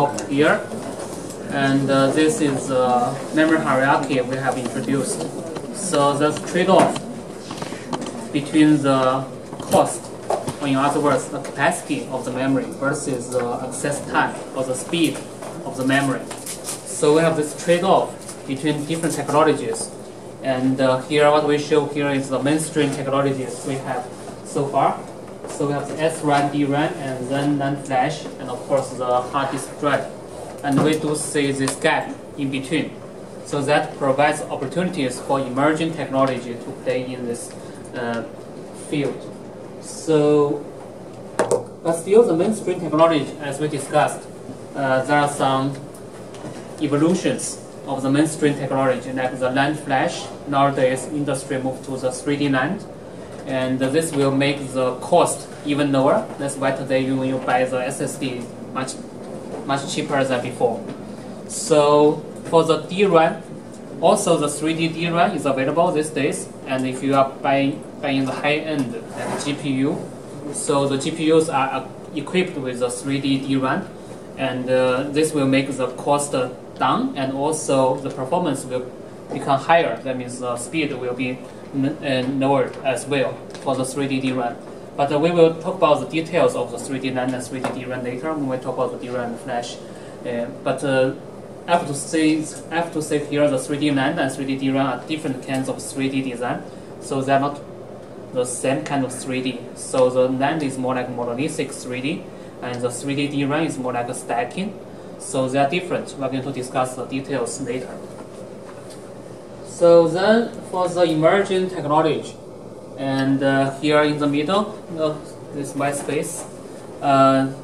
stop here. And this is the memory hierarchy we have introduced. So there's trade-off between the cost, or in other words, the capacity of the memory versus the access time or the speed of the memory. So we have this trade-off between different technologies. And here, what we show here is the mainstream technologies we have so far. So we have the SRAM, DRAM, and then NAND Flash, and of course the hard disk drive. And we do see this gap in between. So that provides opportunities for emerging technology to play in this field. So, but still the mainstream technology, as we discussed, there are some evolutions of the mainstream technology, like the NAND Flash. Nowadays, industry moved to the 3D NAND, and this will make the cost even lower. That's why today when you buy the SSD, much cheaper than before. So for the DRAM, also the 3D DRAM is available these days, and if you are buying the high-end like GPU, so the GPUs are equipped with the 3D DRAM, and this will make the cost down, and also the performance will become higher. That means the speed will be lowered as well for the 3D DRAM. But we will talk about the details of the 3D NAND and 3D DRAM later when we talk about the DRAM and Flash. But I have to say here the 3D NAND and 3D DRAM are different kinds of 3D design, so they are not the same kind of 3D. So the NAND is more like monolithic 3D, and the 3D DRAM is more like a stacking. So they are different. We are going to discuss the details later. So then for the emerging technology, and here in the middle, this white space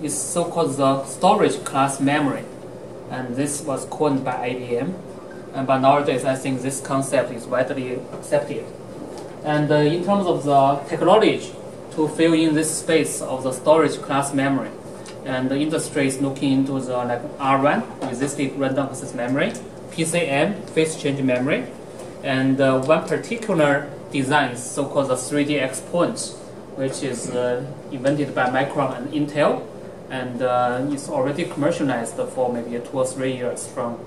is so-called the storage class memory, and this was coined by IBM. But nowadays, I think this concept is widely accepted. And in terms of the technology to fill in this space of the storage class memory, and the industry is looking into the like RRAM, resistive random access memory, PCM, phase change memory, and one particular design is so-called the 3D X-point, which is invented by Micron and Intel, and it's already commercialized for maybe 2 or 3 years from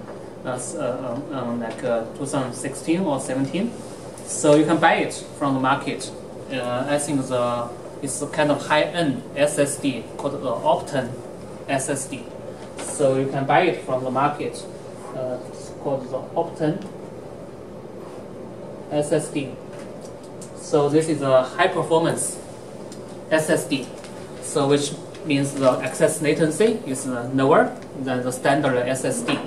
2016 or 17. So you can buy it from the market. I think it's a kind of high-end SSD called the Opton SSD. So you can buy it from the market. It's called the Opton SSD. So this is a high-performance SSD. So which means the access latency is lower than the standard SSD.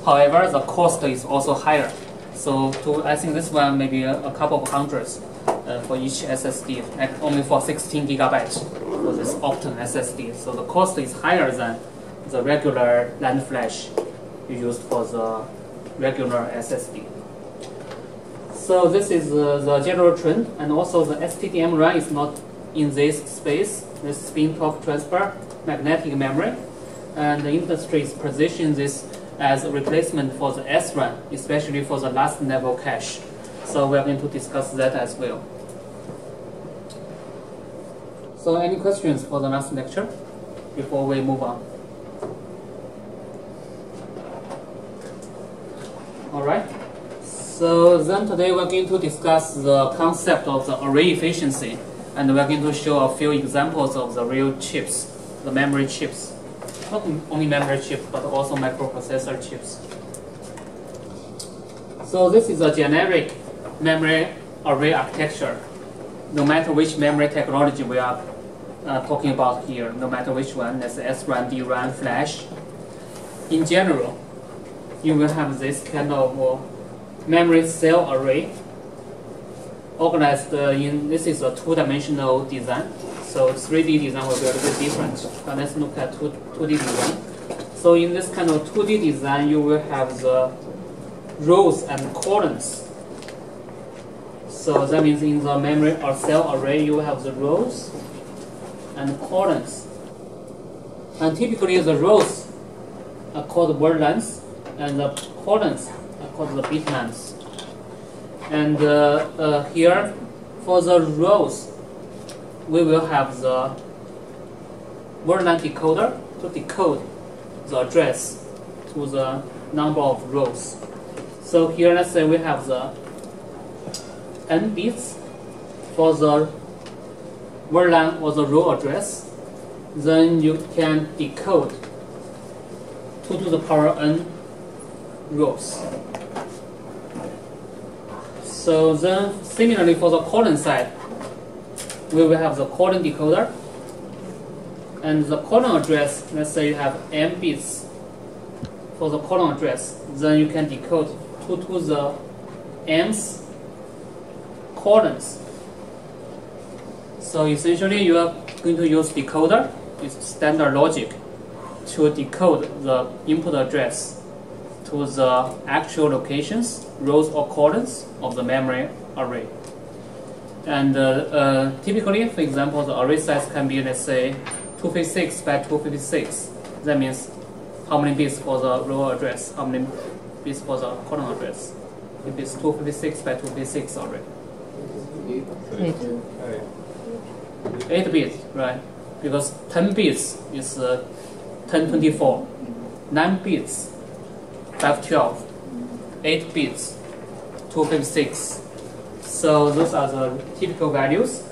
However, the cost is also higher. So I think this one maybe a couple of hundreds for each SSD, like only for 16 gigabytes for this Opton SSD. So the cost is higher than the regular NAND Flash you used for the regular SSD. So this is the general trend, and also the STT-MRAM is not in this space, this spin-torque transfer magnetic memory, and the industry is positioning this as a replacement for the SRAM, especially for the last level cache. So we are going to discuss that as well. So any questions for the last lecture before we move on? Alright, so then today we're going to discuss the concept of the array efficiency, and we're going to show a few examples of the real chips, the memory chips. Not only memory chips, but also microprocessor chips. So this is a generic memory array architecture. No matter which memory technology we are talking about here, no matter which one, that's SRAM, DRAM, Flash. In general, you will have this kind of memory cell array organized in, this is a two-dimensional design. So 3D design will be a little bit different. But let's look at 2D design. So in this kind of 2D design, you will have the rows and columns. So that means in the memory or cell array, you have the rows and columns. And typically the rows are called word lengths, and the columns are called the bit lengths. And here, for the rows, we will have the word length decoder to decode the address to the number of rows. So here, let's say we have the n bits for the word line or the row address. Then you can decode 2 to the power n rows. So then, similarly for the colon side, we will have the colon decoder. And the colon address, let's say you have m bits for the colon address, then you can decode 2 to the m's colons. So essentially you are going to use decoder with standard logic to decode the input address to the actual locations, rows or columns of the memory array. And typically, for example, the array size can be, let's say, 256 by 256. That means how many bits for the row address, how many bits for the column address. If it's 256 by 256 array. 8 bits, right? Because 10 bits is 1024. 9 bits, 512. 8 bits, 256. So those are the typical values.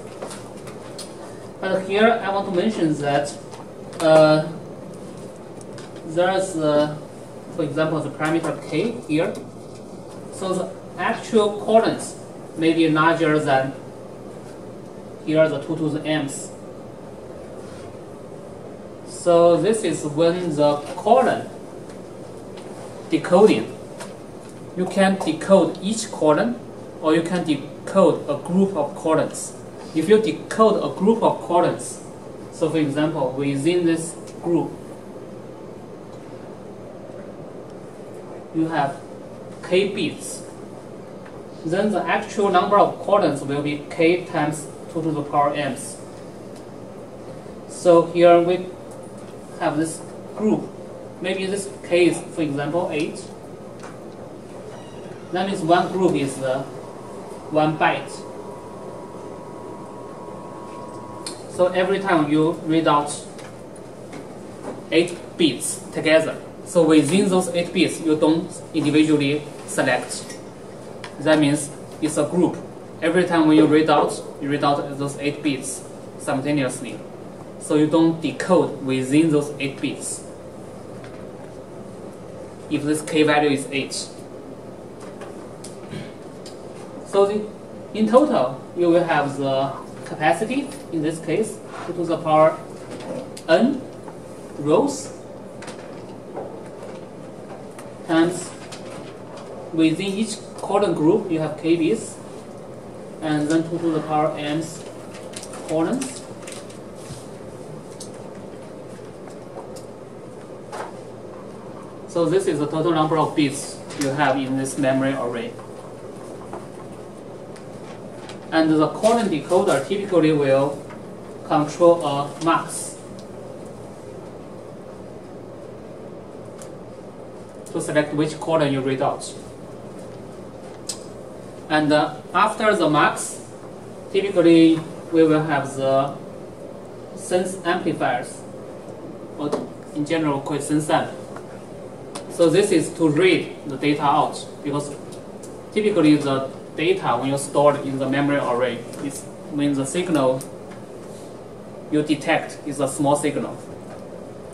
But here I want to mention that there's, for example, the parameter k here. So the actual columns may be larger than here the 2 to the m's. So this is when the column decoding, you can decode each column or you can decode a group of columns. If you decode a group of columns, so for example, within this group, you have k bits, then the actual number of columns will be k times 2 to the power m's. So here we have this group. Maybe this k is, for example, 8. That means one group is 1 byte. So every time you read out 8 bits together. So within those 8 bits, you don't individually select. That means it's a group. Every time when you read out those 8 bits simultaneously. So you don't decode within those 8 bits. If this k value is 8. So in total, you will have the capacity, in this case, 2 to the power n rows times within each column group you have k bits, and then 2 to the power m's columns. So this is the total number of bits you have in this memory array. And the column decoder typically will control a max to select which column you read out. And after the max, typically we will have the sense amplifiers, or in general called sense amp. So this is to read the data out, because typically the data when you store it in the memory array is when the signal you detect is a small signal,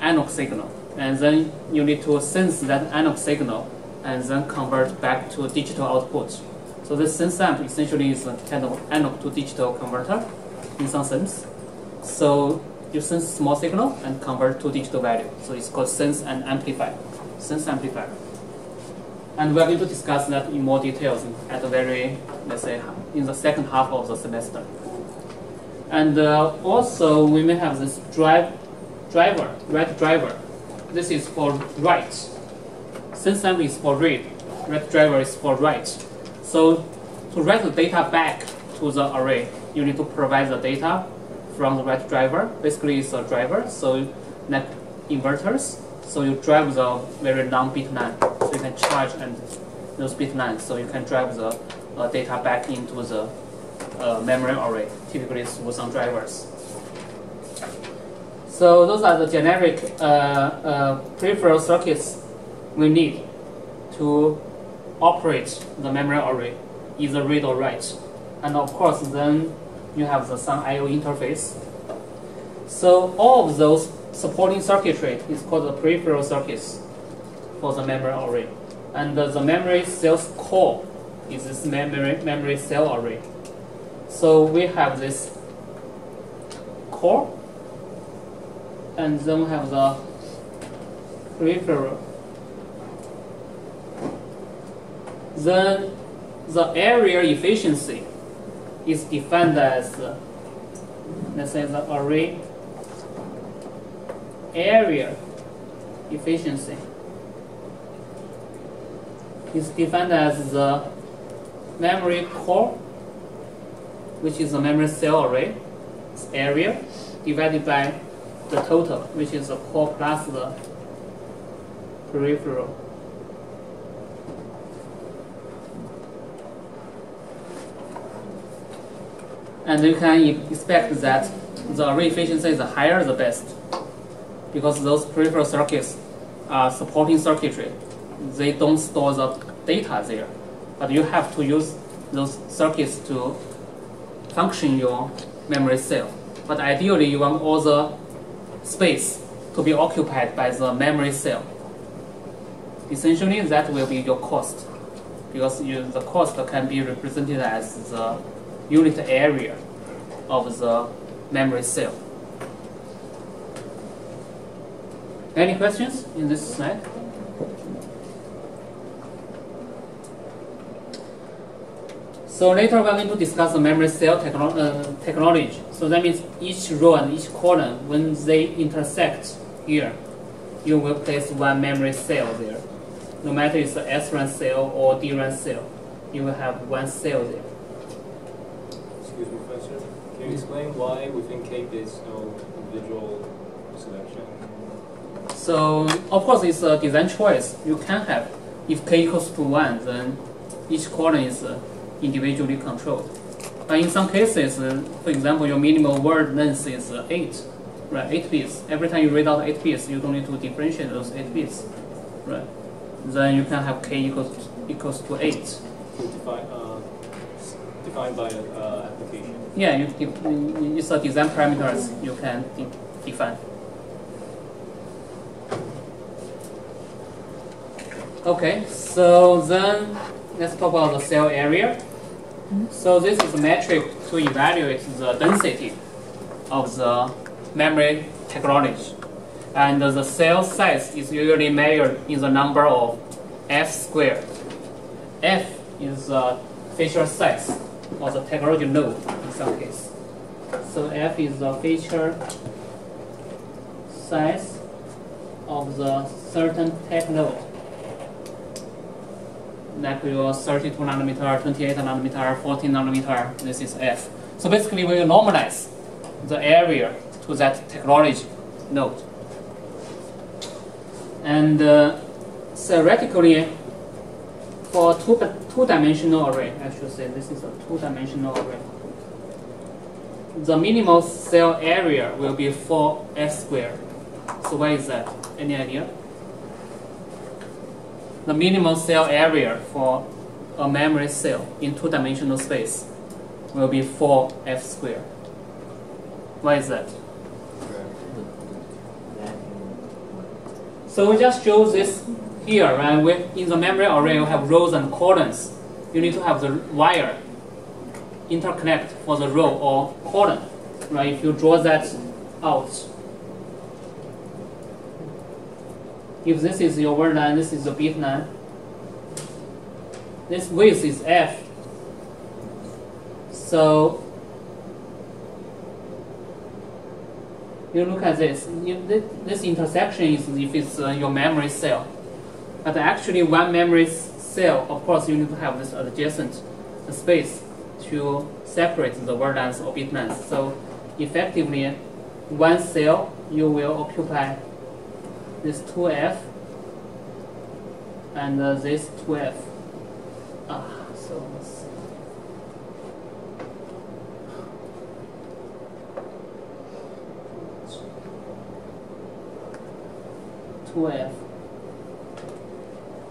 analog signal, and then you need to sense that analog signal and then convert back to a digital output. So this sense amp essentially is a kind of analog to digital converter in some sense. So you sense small signal and convert to digital value. So it's called sense and amplify. Sense amplifier. And we're going to discuss that in more details at the very, let's say, in the second half of the semester. And also we may have this write driver. This is for write. Sense amp is for read. Write driver is for write. So to write the data back to the array, you need to provide the data from the write driver. Basically, it's a driver. So like inverters. So you drive the very long bit line, so you can charge and those bit lines, so you can drive the data back into the memory array, typically through some drivers. So those are the generic peripheral circuits we need to operate the memory array, either read or write. And of course, then you have the some I/O interface. So all of those supporting circuitry is called the peripheral circuits for the memory array. And the memory cell's core is this memory cell array. So we have this core, and then we have the peripheral. Then the area efficiency is defined as, let's say, the array area efficiency is defined as the memory core, which is the memory cell array, area, divided by the total, which is the core plus the peripheral. And you can expect that the array efficiency is higher the best, because those peripheral circuits are supporting circuitry. They don't store the data there, but you have to use those circuits to function your memory cell. But ideally, you want all the space to be occupied by the memory cell. Essentially, that will be your cost, because the cost can be represented as the unit area of the memory cell. Any questions in this slide? So later we're going to discuss the memory cell technology. So that means each row and each column, when they intersect here, you will place one memory cell there. No matter it's the SRAM cell or DRAM cell, you will have one cell there. Excuse me, Professor. Can you explain why within CAPE there's no individual selection? So of course it's a design choice. You can have, if k equals to 1, then each column is individually controlled. But in some cases, for example, your minimal word length is 8, right? 8 bits. Every time you read out 8 bits, you don't need to differentiate those 8 bits, right? Then you can have k equals to 8. So defined by application. Yeah, it's a design parameters you can define. Okay, so then let's talk about the cell area. So this is a metric to evaluate the density of the memory technology. And the cell size is usually measured in the number of F squared. F is the feature size of the technology node in some case. So F is the feature size of the certain tech node, like your 32 nanometer, 28 nanometer, 14 nanometer. This is F. So basically, we will normalize the area to that technology node. And theoretically, for two-dimensional array, I should say this is a two-dimensional array, the minimal cell area will be 4F squared. So why is that? Any idea? The minimal cell area for a memory cell in two-dimensional space will be 4F squared. Why is that? So we just show this here, right? In the memory array, you have rows and columns. You need to have the wire interconnect for the row or column, right? If you draw that out, if this is your word line, this is the bit line, this width is F. So you look at this. This intersection is if it's your memory cell. But actually, one memory cell, of course, you need to have this adjacent space to separate the word length or bit length. So effectively, one cell, you will occupy this 2F and this 2F. So let's see. 2F.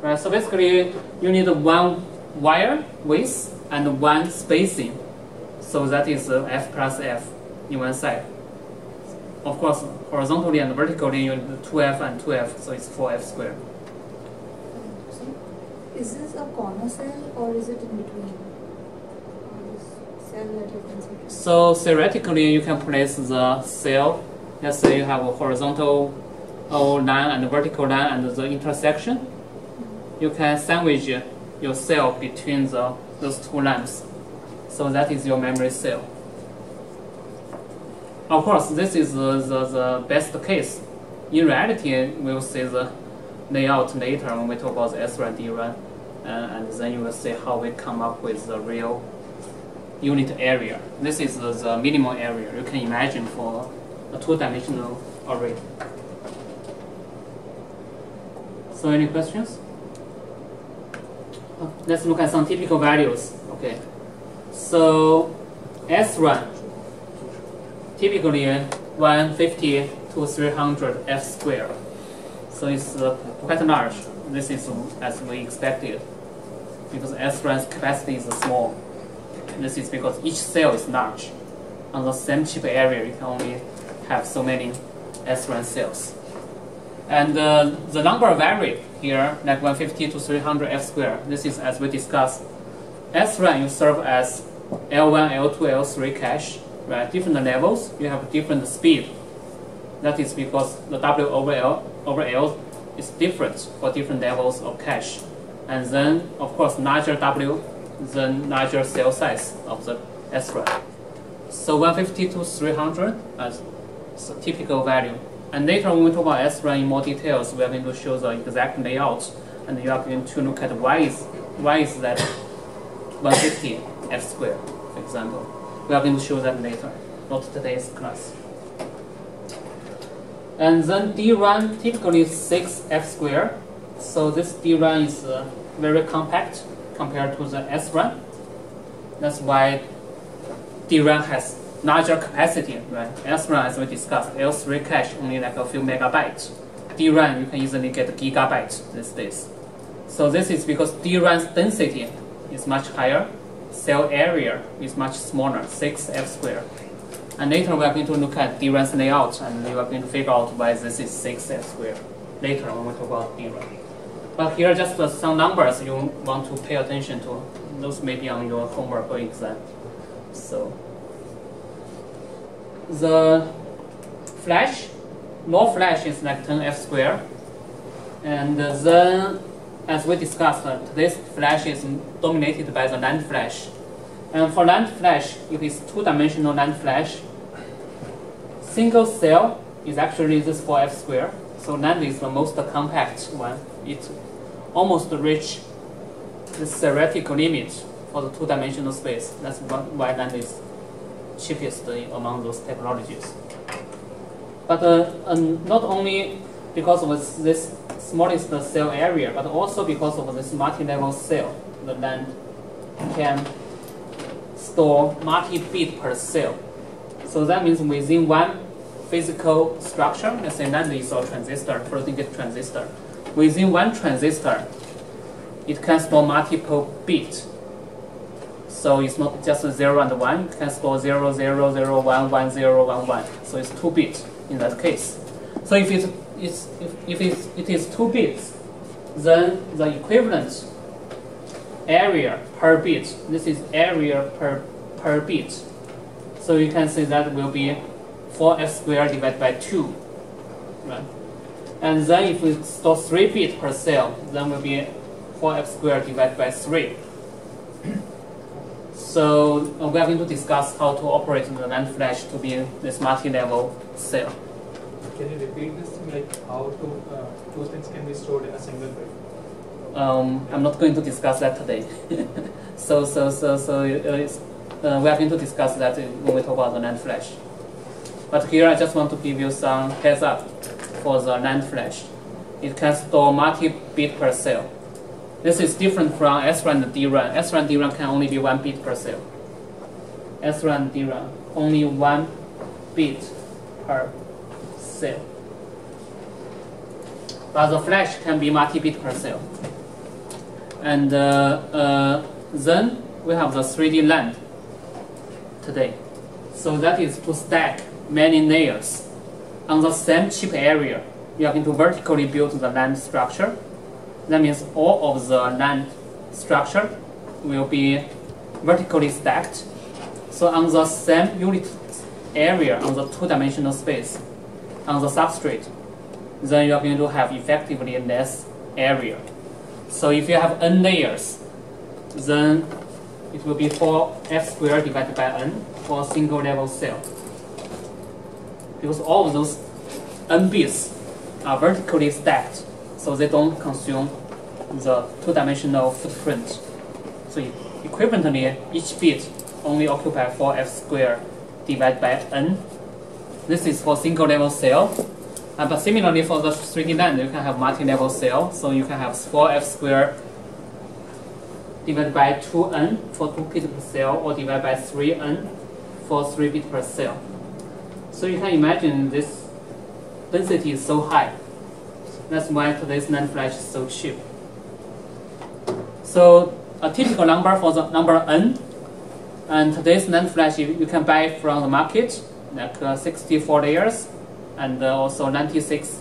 Right, so basically you need one wire width and one spacing. So that is F plus F in one side. Of course, horizontally and vertically you need 2F and 2F, so it's 4F squared. Is this a corner cell or is it in between? This cell that you can see? So theoretically you can place the cell, let's say you have a horizontal line and a vertical line and the intersection. You can sandwich your cell between those two lines. So that is your memory cell. Of course, this is the best case. In reality, we'll see the layout later when we talk about the SRAM DRAM, and then you will see how we come up with the real unit area. This is the minimum area you can imagine for a two-dimensional array. So any questions? Let's look at some typical values. Okay, so SRAM typically 150 to 300 F squared. So it's quite large. This is as we expected because SRAM's capacity is small. This is because each cell is large. On the same chip area, you can only have so many SRAM cells. And the number vary here, like 150 to 300 F squared. This is as we discussed. SRAM you serve as L1, L2, L3 cache, right? Different levels, you have different speed. That is because the W over L is different for different levels of cache. And then, of course, larger W, then larger cell size of the SRAM. So 150 to 300 as a typical value. And later when we talk about SRAM in more details, we are going to show the exact layout, and you are going to look at why is that 150 F squared, for example. We are going to show that later, not today's class. And then DRAM typically is 6 F squared. So this DRAM is very compact compared to the SRAM. That's why DRAM has larger capacity, right? SRAM, as we discussed, L3 cache only like a few megabytes. DRAM, you can easily get gigabytes these days. So this is because DRAM's density is much higher, cell area is much smaller, 6 F squared. And later we are going to look at DRAM's layout, and we are going to figure out why this is 6 F squared later when we talk about DRAM. But here are just some numbers you want to pay attention to. Those may be on your homework or exam. So the flash, raw flash is like 10 F squared. And then, as we discussed, this flash is dominated by the NAND flash. And for NAND flash, if it's two-dimensional NAND flash, single cell is actually this 4F squared. So NAND is the most compact one. It almost reaches the theoretical limit for the two-dimensional space. That's why NAND is cheapest among those technologies. But not only because of this smallest cell area, but also because of this multi-level cell. The NAND can store multi-bit per cell. So that means within one physical structure, let's say NAND is a transistor, floating gate transistor. Within one transistor, it can store multiple bits. So it's not just 0 and 1, it can store 0, 0, 0, 1, 1, 0, 1, 1. So it's 2 bits in that case. So if it is 2 bits, then the equivalent area per bit, this is area per bit. So you can say that will be 4F squared divided by 2. Right? And then if we store 3 bits per cell, then will be 4F squared divided by 3. So we are going to discuss how to operate the NAND flash to be this multi-level cell. Can you repeat this thing, like how two things can be stored in a single bit? I'm not going to discuss that today. So we are going to discuss that when we talk about the NAND flash. But here I just want to give you some heads up for the NAND flash. It can store multi-bit per cell. This is different from SRAM and DRAM. SRAM and DRAM can only be 1 bit per cell. SRAM and DRAM, only 1 bit per cell. but the flash can be multi-bit per cell. And then we have the 3D NAND today. So that is to stack many layers on the same chip area. You are going to vertically build the NAND structure. That means all of the NAND structure will be vertically stacked. So on the same unit area on the two-dimensional space on the substrate, then you are going to have effectively less area. So if you have n layers, then it will be 4f squared divided by n for a single level cell. Because all of those n bits are vertically stacked, so they don't consume the two-dimensional footprint. So equivalently, each bit only occupies 4f squared divided by n. This is for single level cell. But similarly for the 3D NAND, you can have multi-level cell, so you can have 4f squared divided by 2n for 2 bit per cell, or divided by 3n for 3 bit per cell. So you can imagine this density is so high. That's why today's NAND Flash is so cheap. So a typical number for the number n, and today's NAND Flash you can buy from the market, like 64 layers, and also 96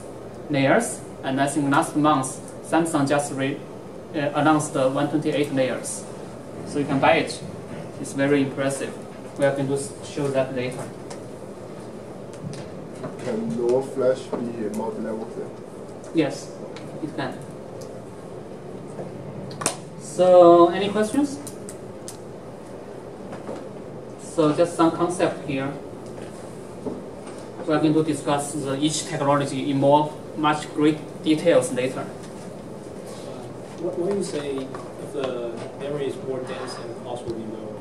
layers. And I think last month Samsung just announced 128 layers. So you can buy it. It's very impressive. We are going to show that later. Can NOR Flash be multi-level cell? Yes, it can. So any questions? So just some concept here. We are going to discuss each technology in much great details later. What do you say if the memory is more dense and cost will be lower?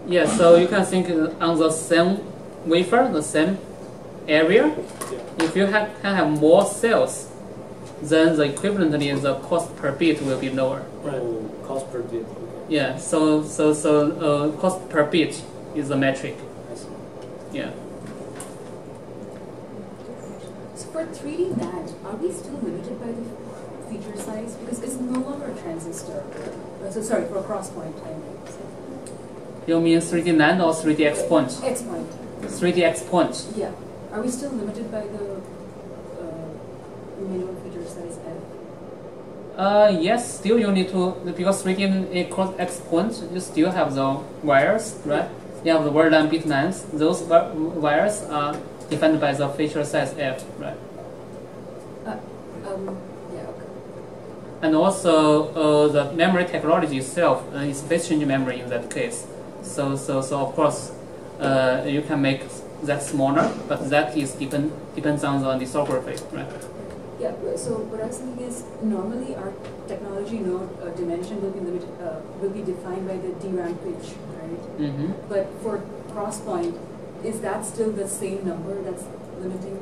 Yeah, so you can think on the same wafer, the same area. Yeah. If you can have more cells, then the equivalently the cost per bit will be lower. Oh, cost per bit. Okay. Yeah, so cost per bit is the metric. I see. Yeah. So for 3D NAND, are we still limited by the feature size? Because it's no longer a transistor. So sorry, for a cross point. You mean 3D NAND or 3D X point? X point. 3D X point. Yeah. Are we still limited by the minimum feature size F? Yes, still you need to, because 3D X point, you still have the wires, right? You have the word line bit length. Those wires are defined by the feature size F, right? Yeah, okay. And also the memory technology itself is phase change memory in that case. So of course you can make that smaller, but that is depends on the lithography, right? Yeah. So what I was thinking is normally our technology node dimension will be limited, will be defined by the DRAM pitch, right? Mm-hmm. But for cross point, is that still the same number that's limiting?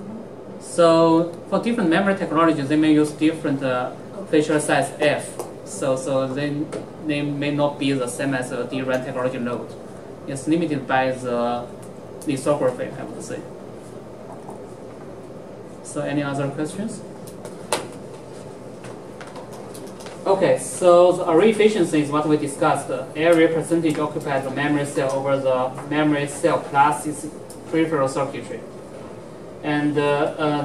So for different memory technologies, they may use different feature size F. So they may not be the same as a DRAM technology node. It's limited by the lithography, I would say. So any other questions? Okay, so the array efficiency is what we discussed. The area percentage occupied the memory cell over the memory cell plus its peripheral circuitry. And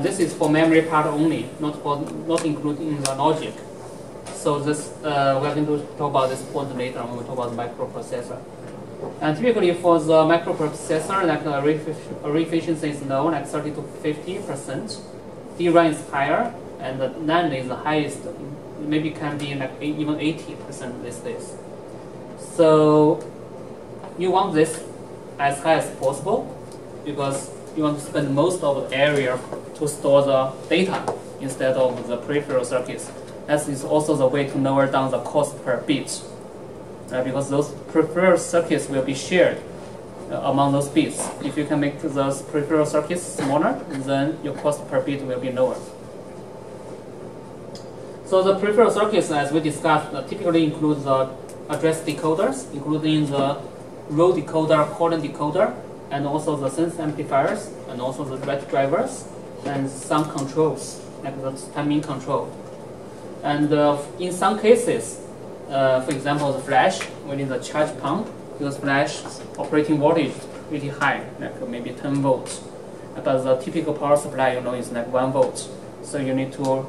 this is for memory part only, not including the logic. So this we are going to talk about this point later when we talk about the microprocessor. And typically for the microprocessor, like the array efficiency is low, like 30 to 50%. DRAM is higher, and the NAND is the highest. Maybe can be like even 80% these days. So you want this as high as possible because you want to spend most of the area to store the data instead of the peripheral circuits. That is also the way to lower down the cost per bit, right? Because those peripheral circuits will be shared among those bits. If you can make those peripheral circuits smaller, then your cost per bit will be lower. So the peripheral circuits, as we discussed, typically include the address decoders, including the row decoder, column decoder, and also the sense amplifiers, and also the red drivers, and some controls. like the timing control. And in some cases, for example, the flash, we need the charge pump, because flash operating voltage is pretty high, like maybe 10 volts. But the typical power supply, is like 1 volt. So you need to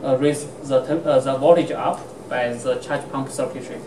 raise the voltage up by the charge pump circuitry.